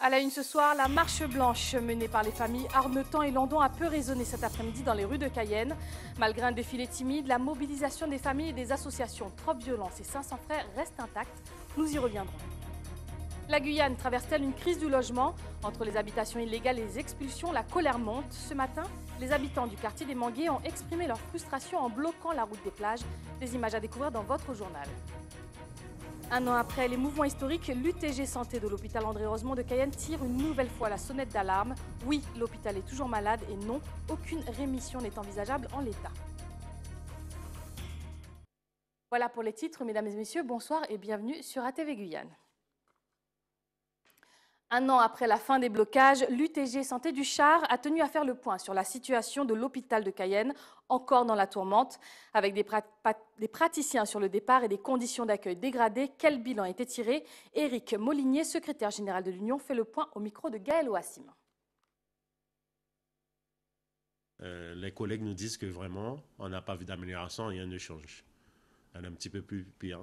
À la une ce soir, la marche blanche menée par les familles Arnetan et Landon a peu résonné cet après-midi dans les rues de Cayenne. Malgré un défilé timide, la mobilisation des familles et des associations Trop Violence et 500 Frères reste intacte. Nous y reviendrons. La Guyane traverse-t-elle une crise du logement? Entre les habitations illégales et les expulsions, la colère monte. Ce matin, les habitants du quartier des Manguiers ont exprimé leur frustration en bloquant la route des plages. Des images à découvrir dans votre journal. Un an après les mouvements historiques, l'UTG Santé de l'hôpital André-Rosemont de Cayenne tire une nouvelle fois la sonnette d'alarme. Oui, l'hôpital est toujours malade et non, aucune rémission n'est envisageable en l'état. Voilà pour les titres, mesdames et messieurs, bonsoir et bienvenue sur ATV Guyane. Un an après la fin des blocages, l'UTG Santé du Char a tenu à faire le point sur la situation de l'hôpital de Cayenne, encore dans la tourmente. Avec des praticiens sur le départ et des conditions d'accueil dégradées, quel bilan a été tiré? Éric Molinier, secrétaire général de l'Union, fait le point au micro de Gaël Ouassim. Les collègues nous disent que vraiment, on n'a pas vu d'amélioration, rien ne change. On est un petit peu plus pire.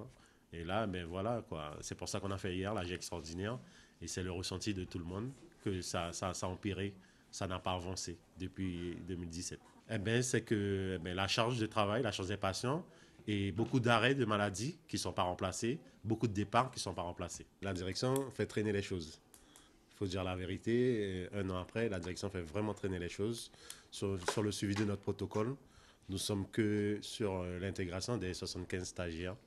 Et là, ben voilà, quoi. C'est pour ça qu'on a fait hier l'AG extraordinaire. Et c'est le ressenti de tout le monde que ça a empiré, ça n'a pas avancé depuis 2017. Eh bien, c'est que la charge de travail, la charge des patients et beaucoup d'arrêts de maladies qui ne sont pas remplacés, beaucoup de départs qui ne sont pas remplacés. La direction fait traîner les choses. Il faut dire la vérité. Un an après, la direction fait vraiment traîner les choses sur le suivi de notre protocole. Nous ne sommes que sur l'intégration des 75 stagiaires.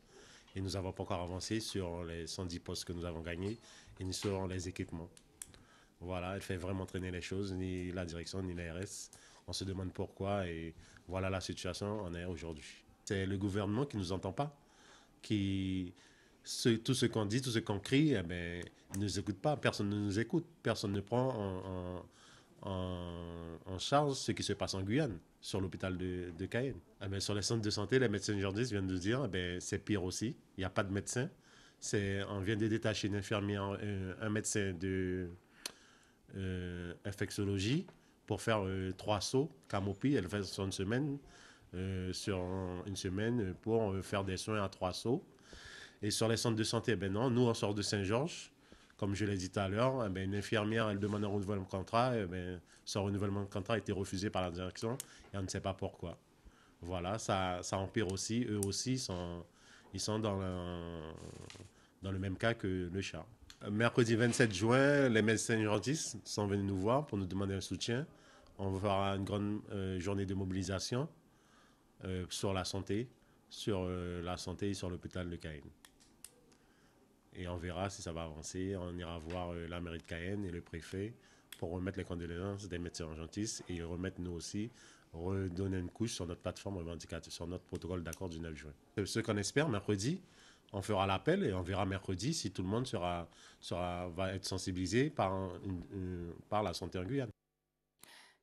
Et nous n'avons pas encore avancé sur les 110 postes que nous avons gagnés et ni sur les équipements. Voilà, elle fait vraiment traîner les choses, ni la direction, ni l'ARS. On se demande pourquoi et voilà la situation en est aujourd'hui. C'est le gouvernement qui ne nous entend pas, tout ce qu'on dit, tout ce qu'on crie, eh bien, ils ne nous écoutent pas, personne ne nous écoute, personne ne prend en charge ce qui se passe en Guyane, sur l'hôpital de Cayenne. Eh bien, sur les centres de santé, les médecins urgentistes viennent de dire eh bien, c'est pire aussi, il n'y a pas de médecin. On vient de détacher une infirmière, un médecin de infectiologie pour faire 3 sauts. Camopi, elle fait sur une semaine pour faire des soins à 3 sauts. Et sur les centres de santé, ben non, nous on sort de Saint-Georges. Comme je l'ai dit tout à l'heure, eh une infirmière, elle demande un renouvellement de contrat. Son renouvellement de contrat a été refusé par la direction et on ne sait pas pourquoi. Voilà, ça empire aussi. Eux aussi, ils sont dans le même cas que le Char. Mercredi 27 juin, les médecins urgentistes sont venus nous voir pour nous demander un soutien. On va faire une grande journée de mobilisation sur la santé et sur l'hôpital de Cayenne. Et on verra si ça va avancer. On ira voir la mairie de Cayenne et le préfet pour remettre les condoléances des médecins urgentistes et remettre nous aussi, redonner une couche sur notre plateforme revendicative, sur notre protocole d'accord du 9 juin. Ce qu'on espère, mercredi, on fera l'appel et on verra mercredi si tout le monde va être sensibilisé par la santé en Guyane.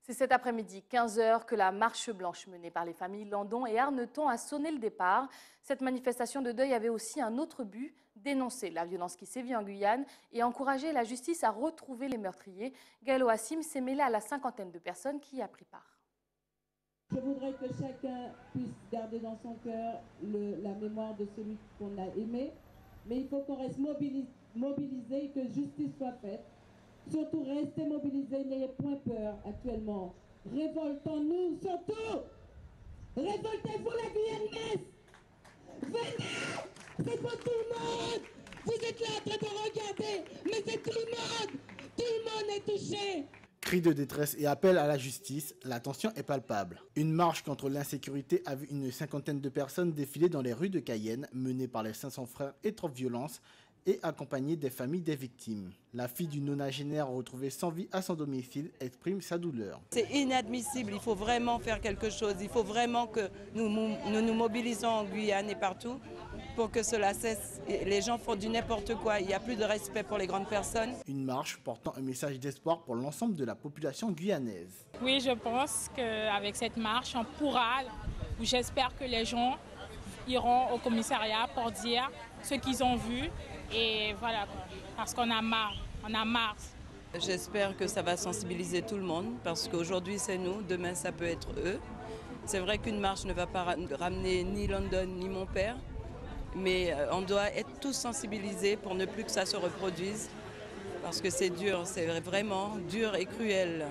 C'est cet après-midi, 15h, que la marche blanche menée par les familles Landon et Arneton a sonné le départ. Cette manifestation de deuil avait aussi un autre but, dénoncer la violence qui sévit en Guyane et encourager la justice à retrouver les meurtriers. Gaël Ouassim s'est mêlé à la cinquantaine de personnes qui y a pris part. Je voudrais que chacun puisse garder dans son cœur la mémoire de celui qu'on a aimé, mais il faut qu'on reste mobilisé et que justice soit faite. Surtout, restez mobilisés, n'ayez point peur actuellement. Révoltons-nous, surtout. Révoltez-vous, la Guyanaise. Venez, c'est pour tout le monde. Vous êtes là en train de regarder, mais c'est tout le monde. Tout le monde est touché. Cris de détresse et appel à la justice, la tension est palpable. Une marche contre l'insécurité a vu une cinquantaine de personnes défiler dans les rues de Cayenne, menée par les 500 Frères et Trop Violence, et accompagnée des familles des victimes. La fille d'une nonagénaire retrouvée sans vie à son domicile exprime sa douleur. C'est inadmissible, il faut vraiment faire quelque chose. Il faut vraiment que nous nous mobilisons en Guyane et partout pour que cela cesse. Les gens font du n'importe quoi, il n'y a plus de respect pour les grandes personnes. Une marche portant un message d'espoir pour l'ensemble de la population guyanaise. Oui, je pense qu'avec cette marche, on pourra, j'espère que les gens iront au commissariat pour dire ce qu'ils ont vu. Et voilà, parce qu'on a marre, J'espère que ça va sensibiliser tout le monde, parce qu'aujourd'hui c'est nous, demain ça peut être eux. C'est vrai qu'une marche ne va pas ramener ni London ni mon père, mais on doit être tous sensibilisés pour ne plus que ça se reproduise. parce que c'est dur, c'est vraiment dur et cruel.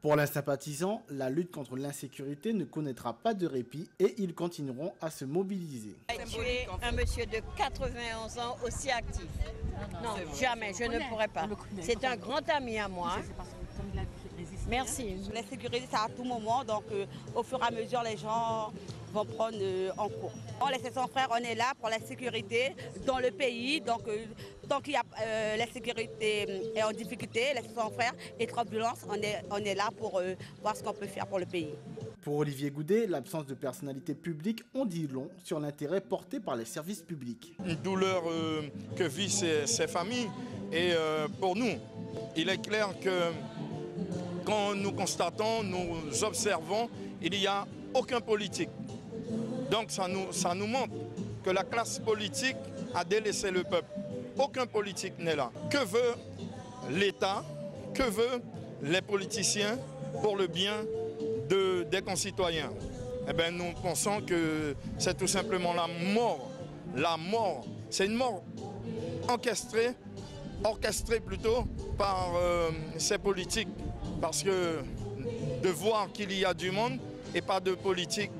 Pour les sympathisants, la lutte contre l'insécurité ne connaîtra pas de répit et ils continueront à se mobiliser. Tuer un monsieur de 91 ans aussi actif. Non, jamais, je ne pourrais pas. C'est un grand ami à moi. Merci. L'insécurité, c'est à tout moment, donc au fur et à mesure, les gens vont prendre en cours. Les 700 frères, on est là pour la sécurité dans le pays, donc tant qu'il y a la sécurité est en difficulté, les 700 frères et trop de violence, on est là pour voir ce qu'on peut faire pour le pays. Pour Olivier Goudet, l'absence de personnalité publique en dit long sur l'intérêt porté par les services publics. Une douleur que vivent ces familles et pour nous, il est clair que quand nous constatons, nous observons, il n'y a aucun politique. Donc ça nous montre que la classe politique a délaissé le peuple. Aucun politique n'est là. Que veut l'État? Que veulent les politiciens pour le bien des concitoyens? Eh bien, nous pensons que c'est tout simplement la mort. La mort, c'est une mort orchestrée plutôt par ces politiques. Parce que de voir qu'il y a du monde et pas de politique,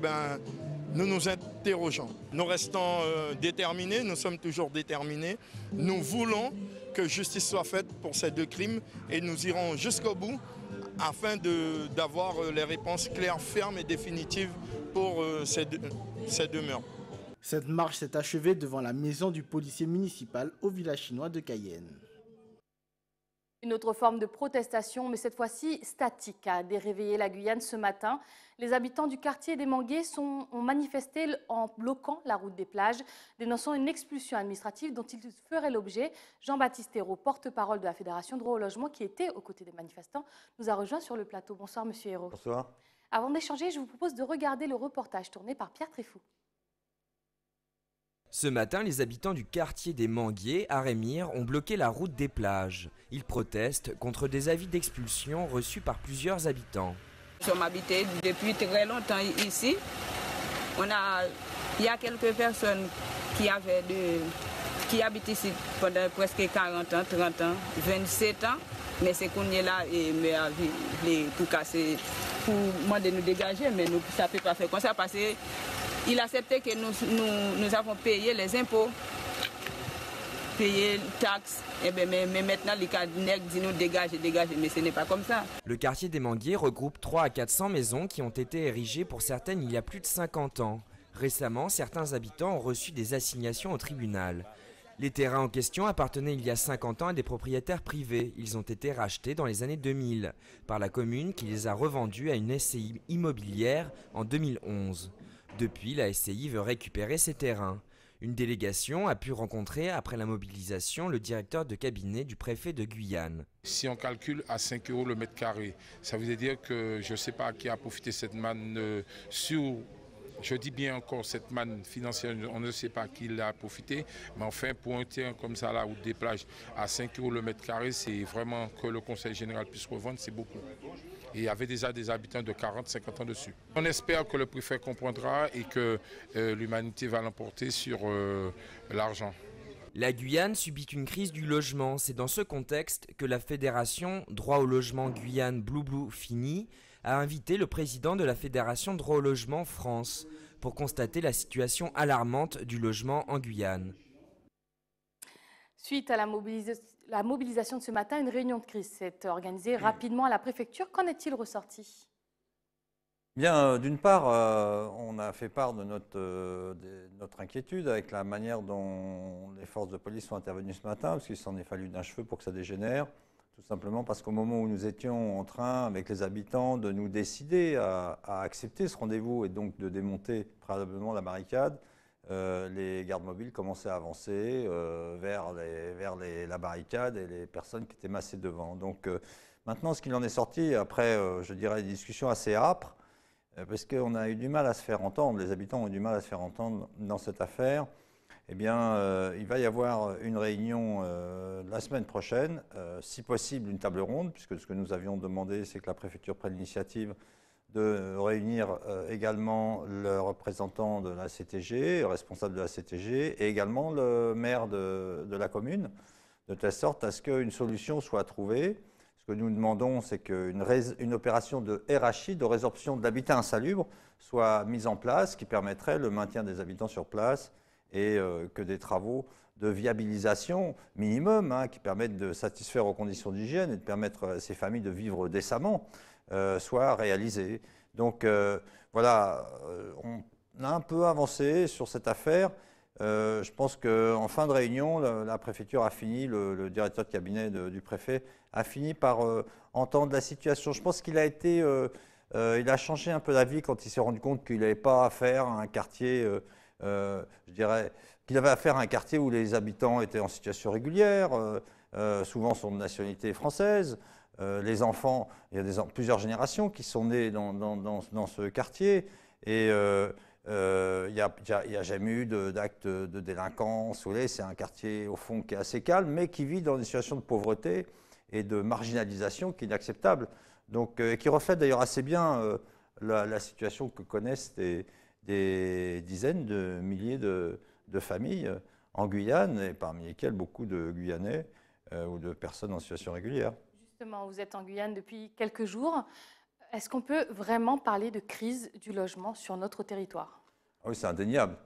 nous nous interrogeons. Nous restons déterminés, nous sommes toujours déterminés. Nous voulons que justice soit faite pour ces deux crimes et nous irons jusqu'au bout afin d'avoir les réponses claires, fermes et définitives pour ces deux meurtres. Cette marche s'est achevée devant la maison du policier municipal au village chinois de Cayenne. Une autre forme de protestation, mais cette fois-ci statique, a déréveillé la Guyane ce matin. Les habitants du quartier des Manguiers ont manifesté en bloquant la route des plages, dénonçant une expulsion administrative dont ils feraient l'objet. Jean-Baptiste Hérault, porte-parole de la Fédération Droit au Logement, qui était aux côtés des manifestants, nous a rejoint sur le plateau. Bonsoir, monsieur Hérault. Bonsoir. Avant d'échanger, je vous propose de regarder le reportage tourné par Pierre Tréfou. Ce matin, les habitants du quartier des Manguiers, à Rémire, ont bloqué la route des plages. Ils protestent contre des avis d'expulsion reçus par plusieurs habitants. Nous sommes habités depuis très longtemps ici. Il y a quelques personnes qui habitent ici pendant presque 40 ans, 30 ans, 27 ans. Mais c'est qu'on est là et pour casser, pour demander de nous dégager, mais nous, ça ne peut pas faire comme ça parce que il acceptait que nous avons payé les impôts, payé les taxes, mais maintenant les cadres disent nous dégager, mais ce n'est pas comme ça. Le quartier des Manguiers regroupe 300 à 400 maisons qui ont été érigées pour certaines il y a plus de 50 ans. Récemment, certains habitants ont reçu des assignations au tribunal. Les terrains en question appartenaient il y a 50 ans à des propriétaires privés. Ils ont été rachetés dans les années 2000 par la commune qui les a revendus à une SCI immobilière en 2011. Depuis, la SCI veut récupérer ces terrains. Une délégation a pu rencontrer, après la mobilisation, le directeur de cabinet du préfet de Guyane. Si on calcule à 5 € le mètre carré, ça veut dire que je ne sais pas qui a profité de cette manne sur... Je dis bien encore cette manne financière, on ne sait pas qui l'a profité, mais enfin pour un terrain comme ça là, ou des plages à 5 € le mètre carré, c'est vraiment que le conseil général puisse revendre, c'est beaucoup. Et il y avait déjà des habitants de 40-50 ans dessus. On espère que le préfet comprendra et que l'humanité va l'emporter sur l'argent. La Guyane subit une crise du logement. C'est dans ce contexte que la fédération Droit au logement Guyane Blue Fini a invité le président de la fédération Droit au logement France pour constater la situation alarmante du logement en Guyane. Suite à la mobilisation de ce matin, une réunion de crise s'est organisée rapidement à la préfecture. Qu'en est-il ressorti ? Bien, d'une part, on a fait part de notre inquiétude avec la manière dont les forces de police sont intervenues ce matin, parce qu'il s'en est fallu d'un cheveu pour que ça dégénère. Tout simplement parce qu'au moment où nous étions en train, avec les habitants, de nous décider à accepter ce rendez-vous et donc de démonter préalablement la barricade, les gardes mobiles commençaient à avancer vers la barricade et les personnes qui étaient massées devant. Donc maintenant, ce qu'il en est sorti, après, je dirais, des discussions assez âpres, parce qu'on a eu du mal à se faire entendre, les habitants ont eu du mal à se faire entendre dans cette affaire, eh bien, il va y avoir une réunion la semaine prochaine, si possible une table ronde, puisque ce que nous avions demandé, c'est que la préfecture prenne l'initiative de réunir également le représentant de la CTG, le responsable de la CTG, et également le maire de la commune, de telle sorte à ce qu'une solution soit trouvée. Ce que nous demandons, c'est qu'une opération de RHI, de résorption d'habitat insalubre, soit mise en place, qui permettrait le maintien des habitants sur place et que des travaux de viabilisation minimum, hein, qui permettent de satisfaire aux conditions d'hygiène et de permettre à ces familles de vivre décemment, soient réalisés. Donc voilà, on a un peu avancé sur cette affaire. Je pense qu'en fin de réunion, la préfecture a fini, le directeur de cabinet du préfet a fini par entendre la situation. Je pense qu'il a été, il a changé un peu d'avis quand il s'est rendu compte qu'il n'avait pas affaire à un quartier, je dirais, qu'il avait affaire à un quartier où les habitants étaient en situation régulière, souvent sont de nationalité française. Les enfants, il y a plusieurs générations qui sont nées dans ce quartier et il n'y a jamais eu d'actes de délinquance. C'est un quartier au fond qui est assez calme, mais qui vit dans une situation de pauvreté et de marginalisation qui est inacceptable. Donc, qui reflète d'ailleurs assez bien la situation que connaissent des dizaines de milliers de familles en Guyane, et parmi lesquelles beaucoup de Guyanais ou de personnes en situation régulière. Justement, vous êtes en Guyane depuis quelques jours. Est-ce qu'on peut vraiment parler de crise du logement sur notre territoire? Oui, c'est indéniable.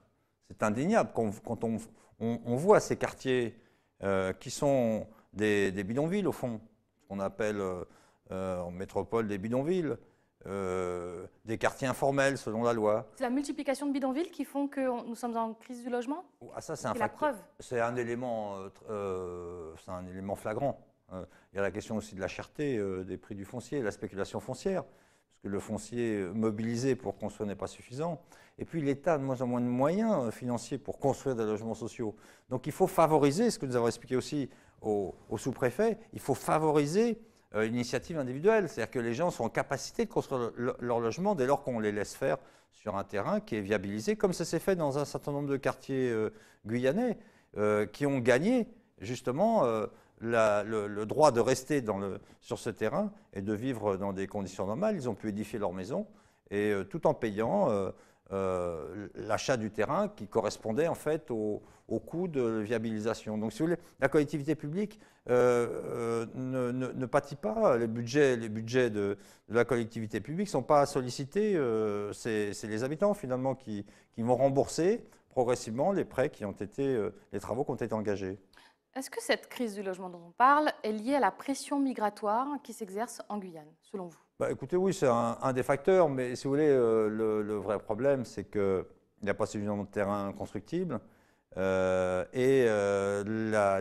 C'est indéniable quand on voit ces quartiers qui sont des bidonvilles, au fond, qu'on appelle en métropole des bidonvilles, des quartiers informels selon la loi. C'est la multiplication de bidonvilles qui font que nous sommes en crise du logement? Ah, ça, c'est la preuve. C'est un élément flagrant. Il y a la question aussi de la cherté des prix du foncier, la spéculation foncière, parce que le foncier mobilisé pour construire n'est pas suffisant. Et puis l'État a de moins en moins de moyens financiers pour construire des logements sociaux. Donc il faut favoriser, ce que nous avons expliqué aussi au sous-préfet, il faut favoriser une initiative individuelle, c'est-à-dire que les gens sont en capacité de construire leur logement dès lors qu'on les laisse faire sur un terrain qui est viabilisé, comme ça s'est fait dans un certain nombre de quartiers guyanais qui ont gagné justement le droit de rester sur ce terrain et de vivre dans des conditions normales. Ils ont pu édifier leur maison et tout en payant l'achat du terrain qui correspondait en fait au coût de viabilisation. Donc si vous voulez, la collectivité publique ne pâtit pas, les budgets de la collectivité publique ne sont pas sollicités, c'est les habitants finalement qui vont rembourser progressivement les prêts qui ont été, les travaux qui ont été engagés. Est-ce que cette crise du logement dont on parle est liée à la pression migratoire qui s'exerce en Guyane, selon vous? Écoutez, oui, c'est un des facteurs, mais si vous voulez, le vrai problème, c'est qu'il n'y a pas suffisamment de terrain constructible et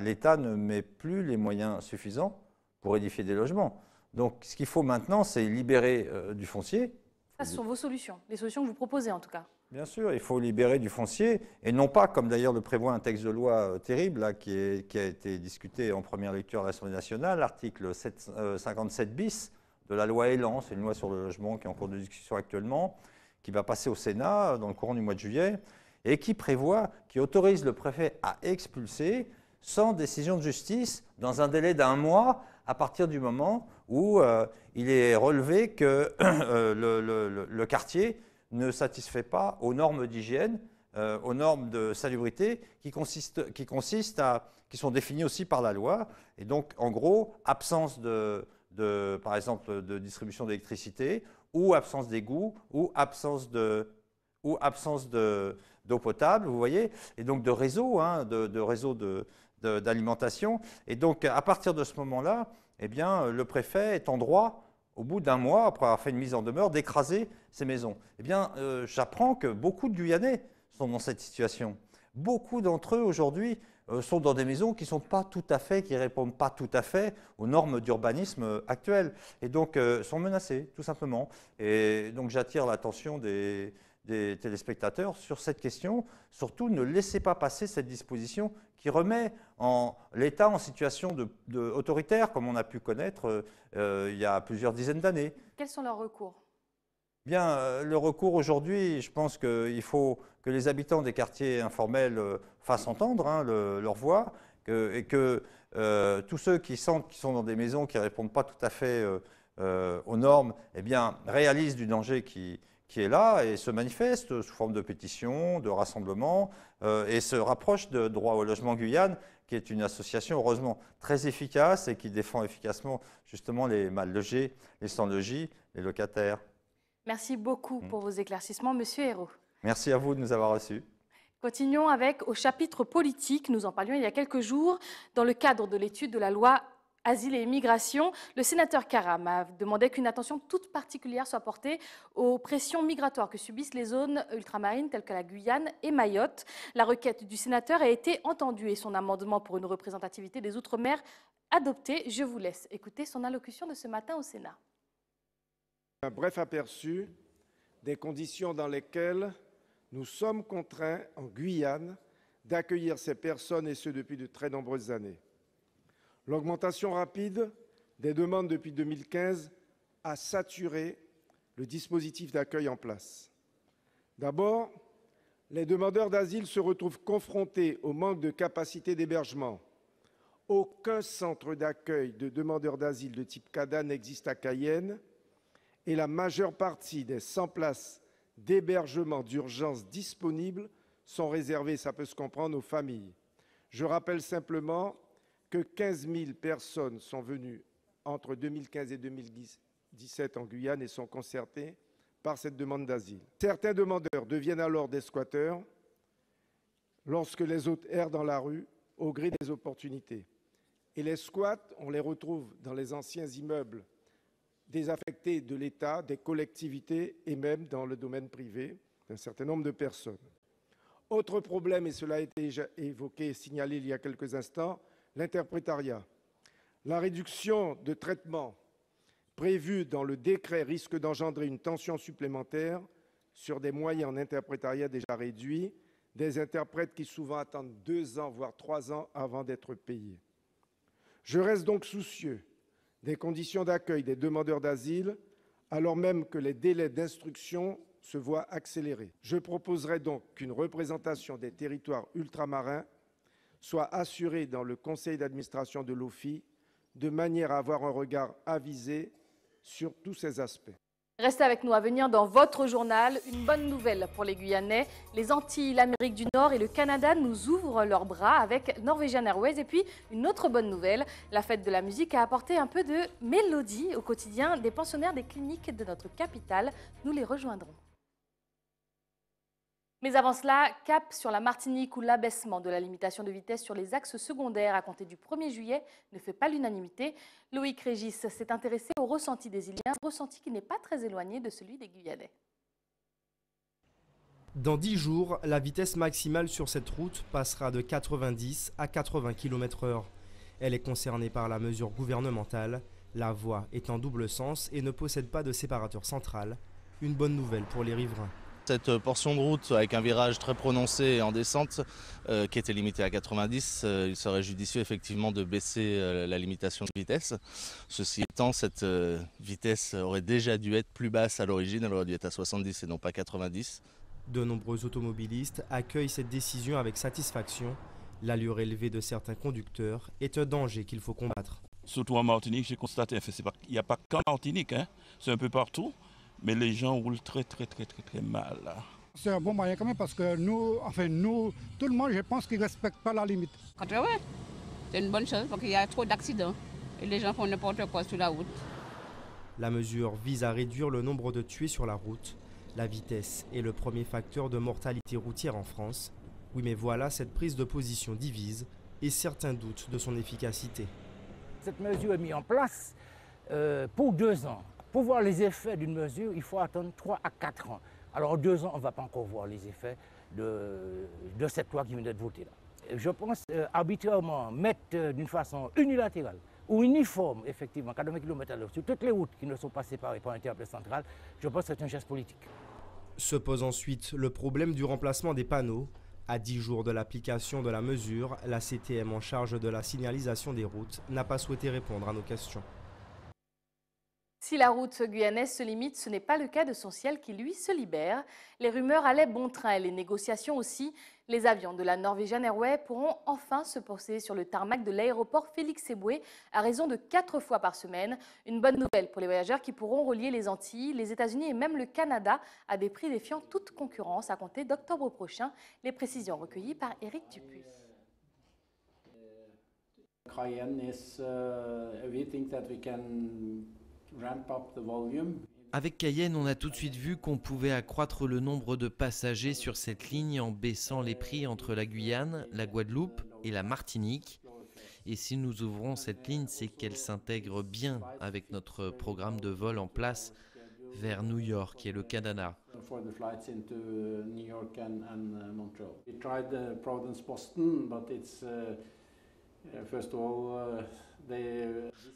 l'État ne met plus les moyens suffisants pour édifier des logements. Donc, ce qu'il faut maintenant, c'est libérer du foncier. Ça, ce sont vos solutions, les solutions que vous proposez en tout cas. Bien sûr, il faut libérer du foncier, et non pas, comme d'ailleurs le prévoit un texte de loi terrible, là, qui a été discuté en première lecture à l'Assemblée nationale, l'article 57 bis de la loi Elan, c'est une loi sur le logement qui est en cours de discussion actuellement, qui va passer au Sénat dans le courant du mois de juillet, et qui autorise le préfet à expulser sans décision de justice dans un délai d'1 mois à partir du moment où il est relevé que le quartier ne satisfait pas aux normes d'hygiène, aux normes de salubrité qui sont définies aussi par la loi. Et donc, en gros, absence par exemple, de distribution d'électricité, ou absence d'égout, ou absence d'eau potable, vous voyez, et donc de réseau, de réseau d'alimentation. Et donc, à partir de ce moment-là, eh bien, le préfet est en droit, au bout d'1 mois, après avoir fait une mise en demeure, d'écraser ces maisons. Eh bien, j'apprends que beaucoup de Guyanais sont dans cette situation. Beaucoup d'entre eux, aujourd'hui, sont dans des maisons qui ne répondent pas tout à fait aux normes d'urbanisme actuelles. Et donc, sont menacés, tout simplement. Et donc, j'attire l'attention des téléspectateurs sur cette question. Surtout, ne laissez pas passer cette disposition qui remet l'État en situation autoritaire, comme on a pu connaître il y a plusieurs dizaines d'années. Quels sont leurs recours? Bien, le recours aujourd'hui, je pense qu'il faut que les habitants des quartiers informels fassent entendre leur voix, et que tous ceux qui sont dans des maisons qui ne répondent pas tout à fait aux normes, eh bien, réalisent du danger qui est là et se manifestent sous forme de pétition, de rassemblement, et se rapprochent de droit au logement Guyane, qui est une association, heureusement, très efficace et qui défend efficacement justement les mal logés, les sans-logis, les locataires. Merci beaucoup pour vos éclaircissements, Monsieur Hérault. Merci à vous de nous avoir reçus. Continuons avec au chapitre politique. Nous en parlions il y a quelques jours. Dans le cadre de l'étude de la loi Asile et Immigration, le sénateur Karam a demandé qu'une attention toute particulière soit portée aux pressions migratoires que subissent les zones ultramarines telles que la Guyane et Mayotte. La requête du sénateur a été entendue et son amendement pour une représentativité des Outre-mer adopté. Je vous laisse écouter son allocution de ce matin au Sénat. Un bref aperçu des conditions dans lesquelles nous sommes contraints en Guyane d'accueillir ces personnes et ce depuis de très nombreuses années. L'augmentation rapide des demandes depuis 2015 a saturé le dispositif d'accueil en place. D'abord, les demandeurs d'asile se retrouvent confrontés au manque de capacité d'hébergement. Aucun centre d'accueil de demandeurs d'asile de type CADA n'existe à Cayenne et la majeure partie des 100 places d'hébergement d'urgence disponibles sont réservées, ça peut se comprendre, aux familles. Je rappelle simplement que 15 000 personnes sont venues entre 2015 et 2017 en Guyane et sont concernées par cette demande d'asile. Certains demandeurs deviennent alors des squatteurs lorsque les autres errent dans la rue au gré des opportunités. Et les squats, on les retrouve dans les anciens immeubles désaffectés de l'État, des collectivités et même dans le domaine privé d'un certain nombre de personnes. Autre problème, et cela a été déjà évoqué et signalé il y a quelques instants, l'interprétariat. La réduction de traitement prévue dans le décret risque d'engendrer une tension supplémentaire sur des moyens en interprétariat déjà réduits, des interprètes qui souvent attendent 2 ans, voire 3 ans avant d'être payés. Je reste donc soucieux des conditions d'accueil des demandeurs d'asile, alors même que les délais d'instruction se voient accélérés. Je proposerai donc qu'une représentation des territoires ultramarins soit assurée dans le conseil d'administration de l'OFII, de manière à avoir un regard avisé sur tous ces aspects. Restez avec nous à venir dans votre journal. Une bonne nouvelle pour les Guyanais. Les Antilles, l'Amérique du Nord et le Canada nous ouvrent leurs bras avec Norwegian Airways. Et puis, une autre bonne nouvelle, la fête de la musique a apporté un peu de mélodie au quotidien des pensionnaires des cliniques de notre capitale. Nous les rejoindrons. Mais avant cela, cap sur la Martinique où l'abaissement de la limitation de vitesse sur les axes secondaires à compter du 1er juillet ne fait pas l'unanimité. Loïc Régis s'est intéressé au ressenti des Iliens, ressenti qui n'est pas très éloigné de celui des Guyanais. Dans 10 jours, la vitesse maximale sur cette route passera de 90 à 80 km/h. Elle est concernée par la mesure gouvernementale. La voie est en double sens et ne possède pas de séparateur central. Une bonne nouvelle pour les riverains. Cette portion de route avec un virage très prononcé en descente qui était limité à 90, il serait judicieux effectivement de baisser la limitation de vitesse. Ceci étant, cette vitesse aurait déjà dû être plus basse à l'origine, elle aurait dû être à 70 et non pas 90. De nombreux automobilistes accueillent cette décision avec satisfaction. L'allure élevée de certains conducteurs est un danger qu'il faut combattre. Surtout en Martinique, j'ai constaté, il n'y a pas qu'en Martinique, c'est un peu partout. Mais les gens roulent très mal. C'est un bon moyen quand même parce que nous, tout le monde, je pense qu'ils ne respectent pas la limite. Ouais, c'est une bonne chose parce qu'il y a trop d'accidents et les gens font n'importe quoi sur la route. La mesure vise à réduire le nombre de tués sur la route. La vitesse est le premier facteur de mortalité routière en France. Oui, mais voilà, cette prise de position divise et certains doutent de son efficacité. Cette mesure est mise en place pour 2 ans. Pour voir les effets d'une mesure, il faut attendre 3 à 4 ans. Alors en 2 ans, on ne va pas encore voir les effets de cette loi qui vient d'être votée là. Je pense arbitrairement mettre d'une façon unilatérale ou uniforme, effectivement, 80 km/h sur toutes les routes qui ne sont pas séparées par un terre-plein central, je pense que c'est un geste politique. Se pose ensuite le problème du remplacement des panneaux. À 10 jours de l'application de la mesure, la CTM en charge de la signalisation des routes n'a pas souhaité répondre à nos questions. Si la route guyanaise se limite, ce n'est pas le cas de son ciel qui, lui, se libère. Les rumeurs allaient bon train et les négociations aussi. Les avions de la Norwegian Airways pourront enfin se poser sur le tarmac de l'aéroport Félix-Éboué à raison de 4 fois par semaine. Une bonne nouvelle pour les voyageurs qui pourront relier les Antilles, les États-Unis et même le Canada à des prix défiant toute concurrence à compter d'octobre prochain. Les précisions recueillies par Éric Dupuis. Avec Cayenne, on a tout de suite vu qu'on pouvait accroître le nombre de passagers sur cette ligne en baissant les prix entre la Guyane, la Guadeloupe et la Martinique. Et si nous ouvrons cette ligne, c'est qu'elle s'intègre bien avec notre programme de vol en place vers New York et le Canada.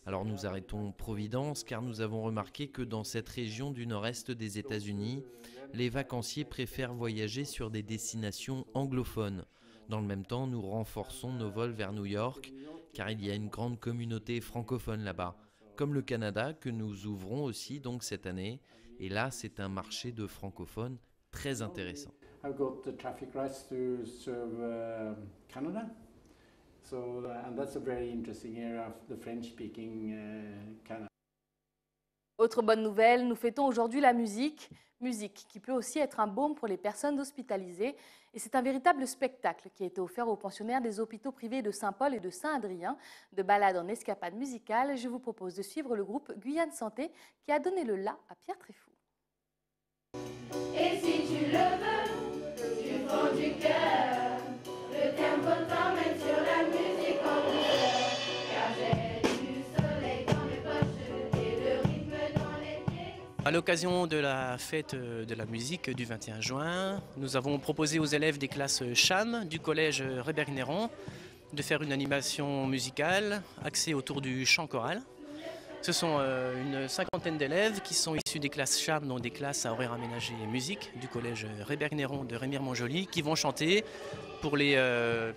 Alors nous arrêtons Providence car nous avons remarqué que dans cette région du nord-est des États-Unis, les vacanciers préfèrent voyager sur des destinations anglophones. Dans le même temps, nous renforçons nos vols vers New York car il y a une grande communauté francophone là-bas, comme le Canada que nous ouvrons aussi donc cette année. Et là, c'est un marché de francophones très intéressant. Autre bonne nouvelle, nous fêtons aujourd'hui la musique. Musique qui peut aussi être un baume pour les personnes hospitalisées. Et c'est un véritable spectacle qui a été offert aux pensionnaires des hôpitaux privés de Saint-Paul et de Saint-Adrien. De balade en escapade musicale, je vous propose de suivre le groupe Guyane Santé qui a donné le la à Pierre Tréfou. Et si tu le veux, du fond du cœur, le tempo t'emmène sur la musique en douceur, car j'ai du soleil dans mes poches et le rythme dans les pieds. À l'occasion de la fête de la musique du 21 juin, nous avons proposé aux élèves des classes CHAM du collège Rébert-Néron de faire une animation musicale axée autour du chant choral. Ce sont une cinquantaine d'élèves qui sont issus des classes CHAM, donc des classes à horaire aménagé musique du collège Rébert-Néron de Rémire-Montjoly, qui vont chanter pour les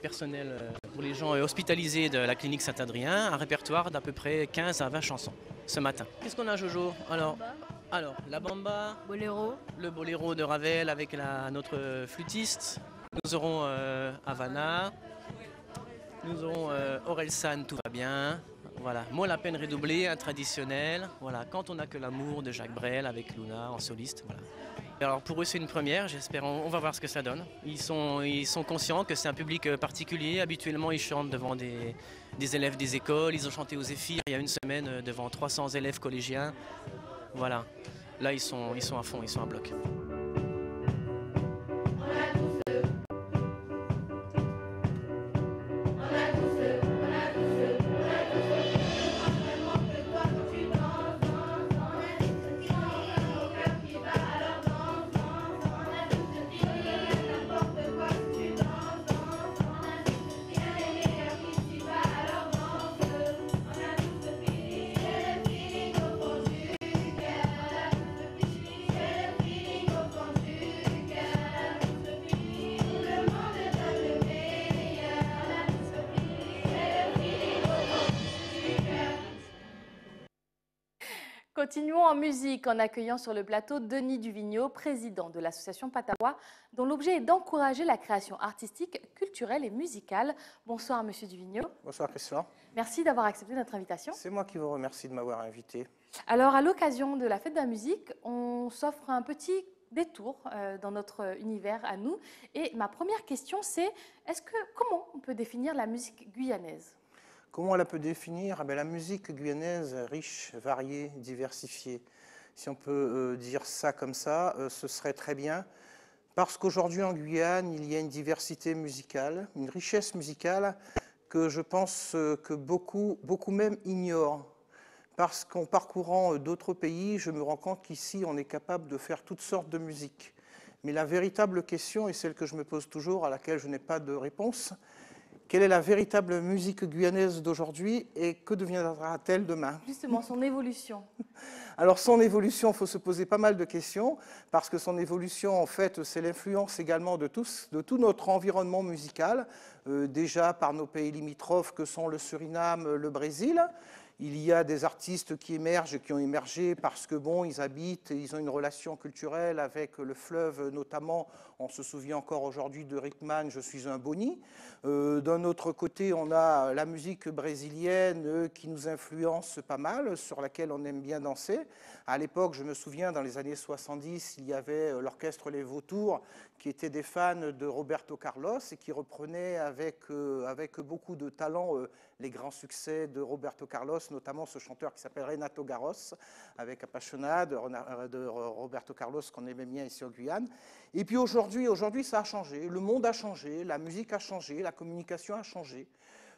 personnels, pour les gens hospitalisés de la clinique Saint-Adrien, un répertoire d'à peu près 15 à 20 chansons ce matin. Qu'est-ce qu'on a, Jojo? Alors, la bamba, boléro. Le boléro de Ravel avec notre flûtiste. Nous aurons Havana, nous aurons Orelsan, tout va bien. Voilà, moi la peine redoublée, un traditionnel. Voilà, quand on n'a que l'amour de Jacques Brel avec Luna en soliste. Voilà. Alors pour eux c'est une première, j'espère, on va voir ce que ça donne. Ils sont conscients que c'est un public particulier. Habituellement ils chantent devant des élèves des écoles. Ils ont chanté aux Zéphyrs il y a une semaine devant 300 élèves collégiens. Voilà, là ils sont à fond, ils sont à bloc. Continuons en musique en accueillant sur le plateau Denis Duvigneau, président de l'association Patawa, dont l'objet est d'encourager la création artistique, culturelle et musicale. Bonsoir Monsieur Duvigneau. Bonsoir Christian. Merci d'avoir accepté notre invitation. C'est moi qui vous remercie de m'avoir invité. Alors à l'occasion de la fête de la musique, on s'offre un petit détour dans notre univers à nous. Et ma première question c'est, comment on peut définir la musique guyanaise ? Comment on la peut définir? La musique guyanaise, riche, variée, diversifiée. Si on peut dire ça comme ça, ce serait très bien. Parce qu'aujourd'hui en Guyane, il y a une diversité musicale, une richesse musicale que je pense que beaucoup même ignorent. Parce qu'en parcourant d'autres pays, je me rends compte qu'ici, on est capable de faire toutes sortes de musique. Mais la véritable question, et celle que je me pose toujours, à laquelle je n'ai pas de réponse, quelle est la véritable musique guyanaise d'aujourd'hui et que deviendra-t-elle demain? Justement, son évolution. Alors, son évolution, il faut se poser pas mal de questions, parce que son évolution, en fait, c'est l'influence également de tout notre environnement musical, déjà par nos pays limitrophes que sont le Suriname, le Brésil. Il y a des artistes qui émergent, qui ont émergé parce que, bon, ils habitent, ils ont une relation culturelle avec le fleuve, notamment, on se souvient encore aujourd'hui de Rickman, Je suis un Boni. D'un autre côté, on a la musique brésilienne qui nous influence pas mal, sur laquelle on aime bien danser. À l'époque, je me souviens, dans les années 70, il y avait l'orchestre Les Vautours, qui étaient des fans de Roberto Carlos et qui reprenaient avec beaucoup de talent les grands succès de Roberto Carlos, notamment ce chanteur qui s'appelle Renato Garros, avec Appassionata de Roberto Carlos qu'on aimait bien ici en Guyane. Et puis aujourd'hui, ça a changé, le monde a changé, la musique a changé, la communication a changé.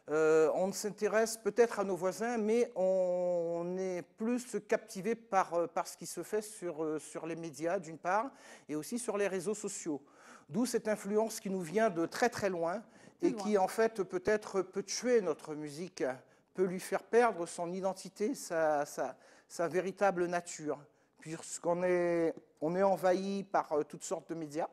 On s'intéresse peut-être à nos voisins, mais on est plus captivé par ce qui se fait sur les médias, d'une part, et aussi sur les réseaux sociaux. D'où cette influence qui nous vient de très très loin et qui, en fait, peut-être peut tuer notre musique, peut lui faire perdre son identité, sa véritable nature, puisqu'on est envahi par toutes sortes de médias.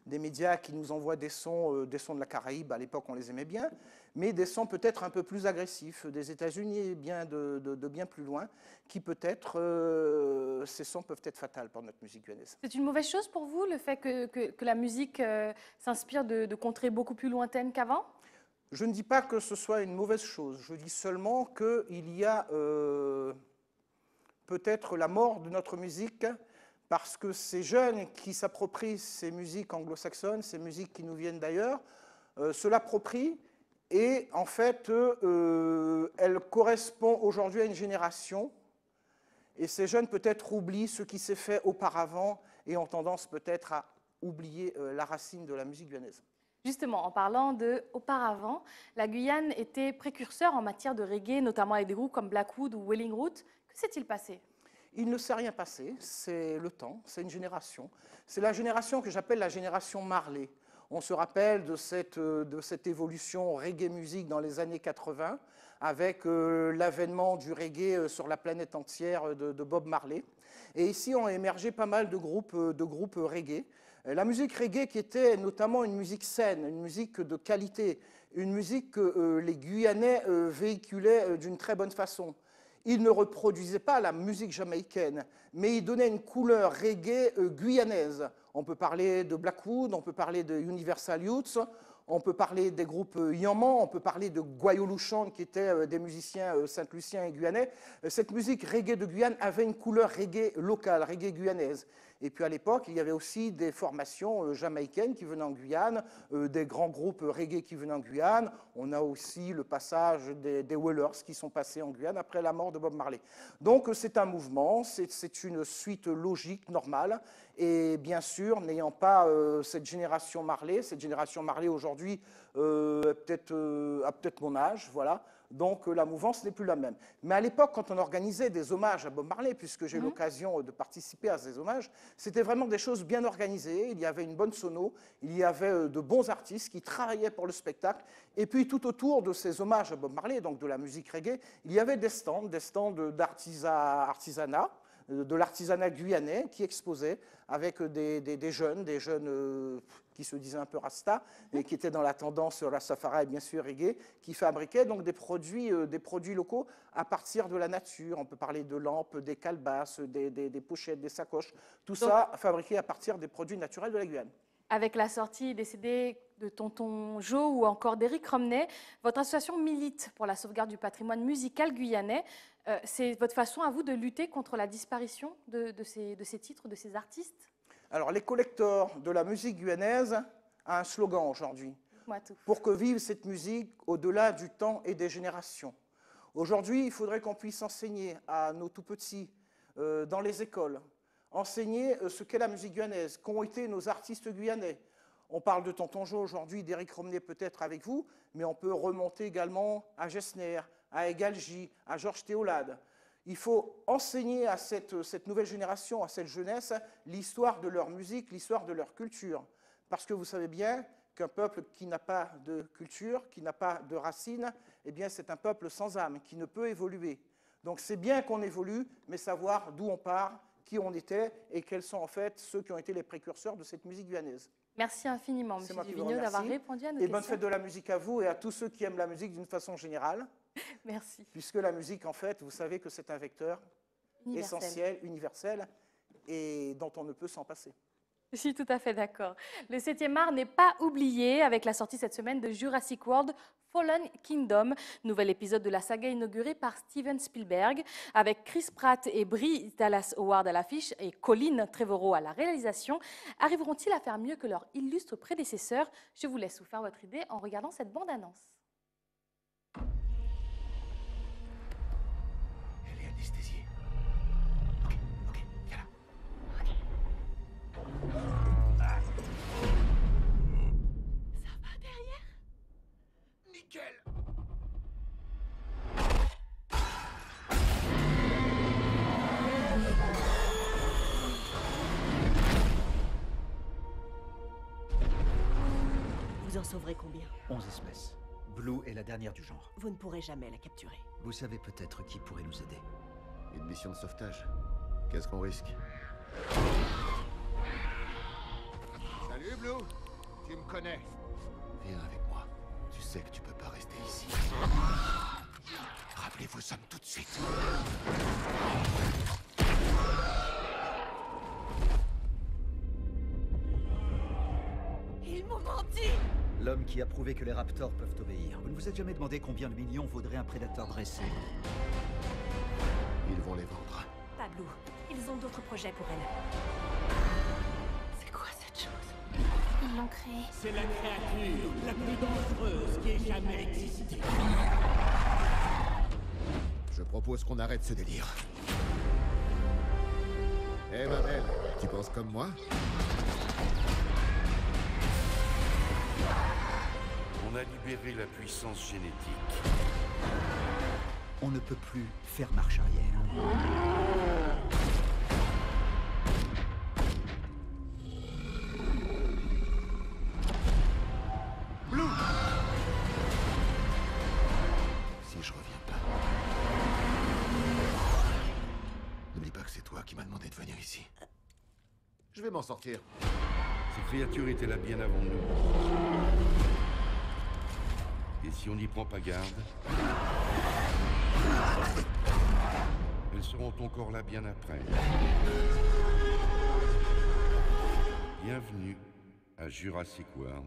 Des médias qui nous envoient des sons de la Caraïbe, à l'époque on les aimait bien, mais des sons peut-être un peu plus agressifs, des États-Unis et de bien plus loin, qui peut-être, ces sons peuvent être fatals pour notre musique guyanaise. C'est une mauvaise chose pour vous, le fait que la musique s'inspire de contrées beaucoup plus lointaines qu'avant? Je ne dis pas que ce soit une mauvaise chose, je dis seulement qu'il y a peut-être la mort de notre musique, parce que ces jeunes qui s'approprient ces musiques anglo-saxonnes, ces musiques qui nous viennent d'ailleurs, se l'approprient et en fait, elle correspond aujourd'hui à une génération et ces jeunes peut-être oublient ce qui s'est fait auparavant et ont tendance peut-être à oublier la racine de la musique guyanaise. Justement, en parlant de auparavant, la Guyane était précurseur en matière de reggae, notamment avec des groupes comme Blackwood ou Welling Root. Que s'est-il passé ? Il ne s'est rien passé, c'est le temps, c'est une génération. C'est la génération que j'appelle la génération Marley. On se rappelle de cette évolution reggae musique dans les années 80, avec l'avènement du reggae sur la planète entière de Bob Marley. Et ici ont émergé pas mal de groupes reggae. La musique reggae qui était notamment une musique saine, une musique de qualité, une musique que les Guyanais véhiculaient d'une très bonne façon. Ils ne reproduisaient pas la musique jamaïcaine, mais ils donnaient une couleur reggae guyanaise. On peut parler de Blackwood, on peut parler de Universal Youths, on peut parler des groupes Yaman, on peut parler de Guayoluchan, qui étaient des musiciens saint-luciens et guyanais. Cette musique reggae de Guyane avait une couleur reggae locale, reggae guyanaise. Et puis à l'époque, il y avait aussi des formations jamaïcaines qui venaient en Guyane, des grands groupes reggae qui venaient en Guyane. On a aussi le passage des Whalers qui sont passés en Guyane après la mort de Bob Marley. Donc c'est un mouvement, c'est une suite logique, normale. Et bien sûr, n'ayant pas cette génération Marley aujourd'hui a peut-être mon âge, voilà. Donc la mouvance n'est plus la même. Mais à l'époque, quand on organisait des hommages à Bob Marley, puisque j'ai eu l'occasion de participer à ces hommages, c'était vraiment des choses bien organisées. Il y avait une bonne sono, il y avait de bons artistes qui travaillaient pour le spectacle. Et puis tout autour de ces hommages à Bob Marley, donc de la musique reggae, il y avait des stands d'artisanat, de l'artisanat guyanais qui exposaient avec des jeunes qui se disaient un peu rasta et qui étaient dans la tendance Rastafari, bien sûr, reggae, qui fabriquaient donc des produits locaux à partir de la nature. On peut parler de lampes, des calebasses, des pochettes, des sacoches, tout ça fabriqué à partir des produits naturels de la Guyane. Avec la sortie des CD de Tonton Joe ou encore d'Éric Romney, votre association milite pour la sauvegarde du patrimoine musical guyanais. C'est votre façon à vous de lutter contre la disparition de ces titres, de ces artistes? Alors, les collecteurs de la musique guyanaise ont un slogan aujourd'hui. Pour que vive cette musique au-delà du temps et des générations. Aujourd'hui, il faudrait qu'on puisse enseigner à nos tout-petits dans les écoles, enseigner ce qu'est la musique guyanaise, qu'ont été nos artistes guyanais. On parle de Tonton Joe aujourd'hui, d'Éric Romney peut-être avec vous, mais on peut remonter également à Gessner, à Egalji, à Georges Théolade. Il faut enseigner à cette nouvelle génération, à cette jeunesse, l'histoire de leur musique, l'histoire de leur culture. Parce que vous savez bien qu'un peuple qui n'a pas de culture, qui n'a pas de racines, eh bien c'est un peuple sans âme, qui ne peut évoluer. Donc c'est bien qu'on évolue, mais savoir d'où on part, qui on était et quels sont en fait ceux qui ont été les précurseurs de cette musique guyanaise. Merci infiniment, M. Duvigneau, d'avoir répondu à nos questions. Et bonne fête de la musique à vous et à tous ceux qui aiment la musique d'une façon générale. Merci. Puisque la musique, en fait, vous savez que c'est un vecteur essentiel, universel, et dont on ne peut s'en passer. Je suis tout à fait d'accord. Le 7e art n'est pas oublié avec la sortie cette semaine de Jurassic World Fallen Kingdom, nouvel épisode de la saga inaugurée par Steven Spielberg, avec Chris Pratt et Brie Dallas Howard à l'affiche et Colin Trevorrow à la réalisation. Arriveront-ils à faire mieux que leurs illustres prédécesseurs? Je vous laisse vous faire votre idée en regardant cette bande-annonce. Elle est anesthésiée. Ok, viens là. Ça va derrière? Nickel. Vous en sauverez combien? 11 espèces. Blue est la dernière du genre. Vous ne pourrez jamais la capturer. Vous savez peut-être qui pourrait nous aider. Une mission de sauvetage. Qu'est-ce qu'on risque? Salut Blue. Tu me connais. Viens avec moi. Tu sais que tu peux pas rester ici. Rappelez-vous Sam tout de suite. Ils m'ont menti! L'homme qui a prouvé que les raptors peuvent obéir. Vous ne vous êtes jamais demandé combien de millions vaudrait un prédateur dressé? Ils vont les vendre. Pas Blue. Ils ont d'autres projets pour elle. C'est quoi cette chose? Ils l'ont créé. C'est la créature la plus dangereuse qui ait jamais existé. Je propose qu'on arrête ce délire. Hé ma belle, tu penses comme moi? On a libéré la puissance génétique. On ne peut plus faire marche arrière. Blue! Si je reviens pas... N'oublie pas que c'est toi qui m'as demandé de venir ici. Je vais m'en sortir. Ces créatures étaient là bien avant nous. Et si on n'y prend pas garde, elles seront encore là bien après. Bienvenue à Jurassic World.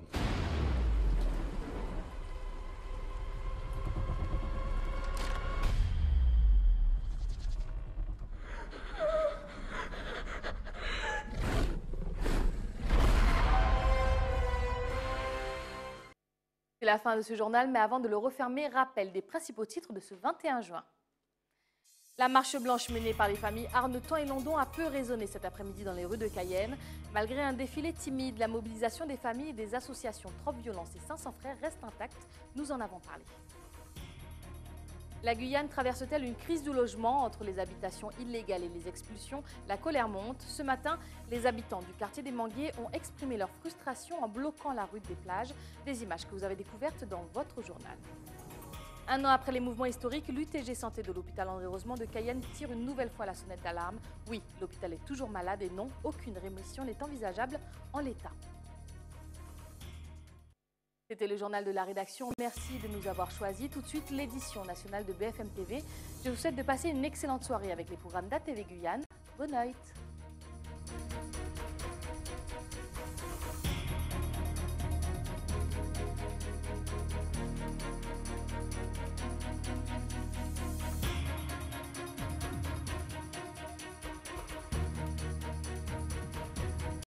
C'est la fin de ce journal, mais avant de le refermer, rappel des principaux titres de ce 21 juin. La marche blanche menée par les familles Arneton et London a peu résonné cet après-midi dans les rues de Cayenne. Malgré un défilé timide, la mobilisation des familles et des associations Trop Violence et 500 Frères reste intacte. Nous en avons parlé. La Guyane traverse-t-elle une crise du logement entre les habitations illégales et les expulsions? La colère monte. Ce matin, les habitants du quartier des Manguiers ont exprimé leur frustration en bloquant la rue des Plages. Des images que vous avez découvertes dans votre journal. Un an après les mouvements historiques, l'UTG Santé de l'hôpital André-Rosemont de Cayenne tire une nouvelle fois la sonnette d'alarme. Oui, l'hôpital est toujours malade et non, aucune rémission n'est envisageable en l'état. C'était le journal de la rédaction. Merci de nous avoir choisis. Tout de suite, l'édition nationale de BFM TV. Je vous souhaite de passer une excellente soirée avec les programmes d'ATV Guyane. Bonne nuit.